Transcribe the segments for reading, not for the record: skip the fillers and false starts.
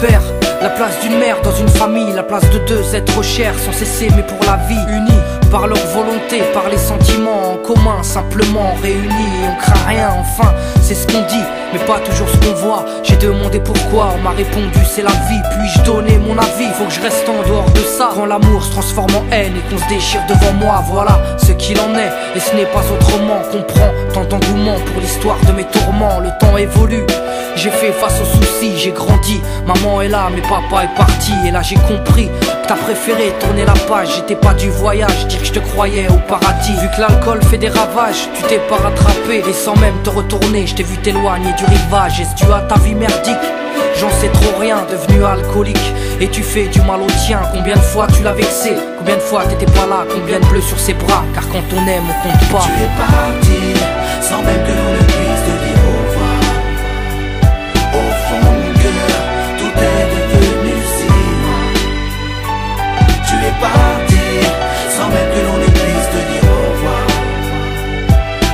père, la place d'une mère dans une famille, la place de deux êtres chers sans cesser mais pour la vie, unis par leur volonté, par les sentiments en commun, simplement réunis et on craint rien. Enfin, c'est ce qu'on dit, mais pas toujours ce qu'on voit. J'ai demandé pourquoi, on m'a répondu c'est la vie. Puis-je donner mon avis? Faut que je reste en dehors de ça. Quand l'amour se transforme en haine et qu'on se déchire devant moi, voilà ce qu'il en est. Et ce n'est pas autrement. Comprends tant d'engouement pour l'histoire de mes tourments. Le temps évolue, j'ai fait face aux soucis, j'ai grandi. Maman est là, mais papa est parti. Et là j'ai compris que t'as préféré tourner la page. J'étais pas du voyage, dire que je te croyais au paradis. Vu que l'alcool fait des ravages, tu t'es pas rattrapé. Et sans même te retourner, je t'ai vu t'éloigner du rivage. Est-ce dû à ta vie merdique? J'en sais trop rien, devenu alcoolique. Et tu fais du mal au tien. Combien de fois tu l'as vexé? Combien de fois t'étais pas là? Combien de bleus sur ses bras? Car quand on aime, on compte pas. Tu es parti, sans même que l'on ne puisse te dire au revoir. Au fond de mon cœur, tout est devenu si noir. Tu es parti, sans même que l'on ne puisse te dire au revoir.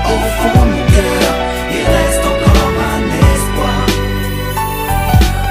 Au fond de mon cœur, il reste encore un espoir.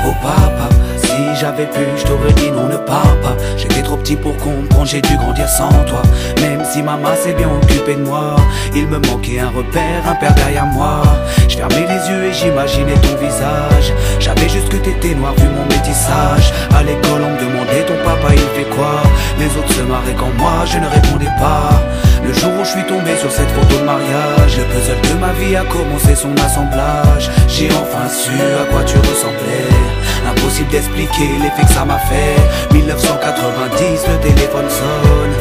Oh papa, si j'avais pu, je t'aurais dit non, ne pars pas. J'étais trop petit pour comprendre, j'ai dû grandir sans toi. Même si maman s'est bien occupée de moi, il me manquait un repère, un père derrière moi. Je fermais les yeux et j'imaginais ton visage. J'avais juste que t'étais noir vu mon métissage. À l'école on me demandait ton papa il fait quoi. Les autres se marraient quand moi je ne répondais pas. Le jour où je suis tombé sur cette photo de mariage, le puzzle de ma vie a commencé son assemblage. J'ai enfin su à quoi tu ressemblais. Impossible d'expliquer l'effet que ça m'a fait. 1990, le téléphone sonne.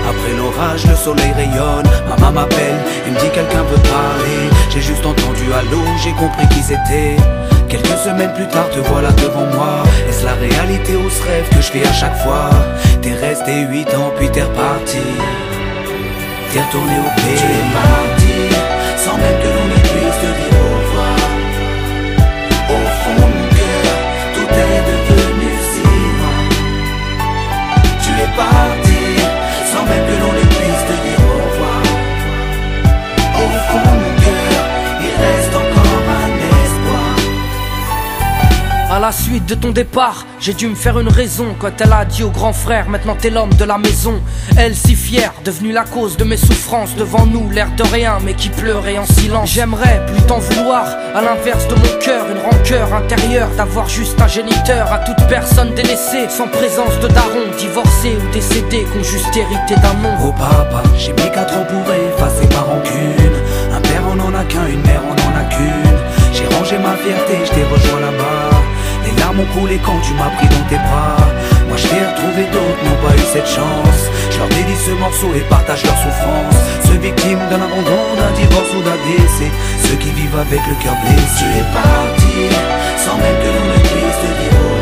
Après l'orage, le soleil rayonne. Maman m'appelle, elle me dit quelqu'un veut parler. J'ai juste entendu allô, j'ai compris qui c'était. Quelques semaines plus tard, te voilà devant moi. Est-ce la réalité ou ce rêve que je fais à chaque fois? T'es resté 8 ans, puis t'es reparti. T'es retourné au pays. Tu es parti, sans même que l'on ne puisse te dire au revoir. Au fond de mon cœur, tout est devenu si noir. Tu es parti, sans même que l'on ne puisse te dire au revoir. Au fond de mon cœur, il reste encore un espoir. À la suite de ton départ, j'ai dû me faire une raison. Quand elle a dit au grand frère, maintenant t'es l'homme de la maison. Elle si fière, devenue la cause de mes souffrances. Devant nous, l'air de rien, mais qui pleurait en silence. J'aimerais plus t'en vouloir, à l'inverse de mon cœur. Une rancœur intérieure, d'avoir juste un géniteur. À toute personne délaissée, sans présence de daron. Divorcé ou décédé, qu'on juste hérité d'un nom. Oh papa, j'ai mis 4 ans pour effacer ma rancune. Un père on en a qu'un, une mère on en a qu'une. J'ai rangé ma fierté, je t'ai rejoint là-bas. Les larmes ont coulé quand tu m'as pris dans tes bras. Moi je t'ai retrouvé, d'autres n'ont pas eu cette chance. Je leur dédie ce morceau et partage leur souffrance. Ceux victimes d'un abandon, d'un divorce ou d'un décès. Ceux qui vivent avec le cœur blessé. Tu es parti, sans même que l'on ne puisse te dire au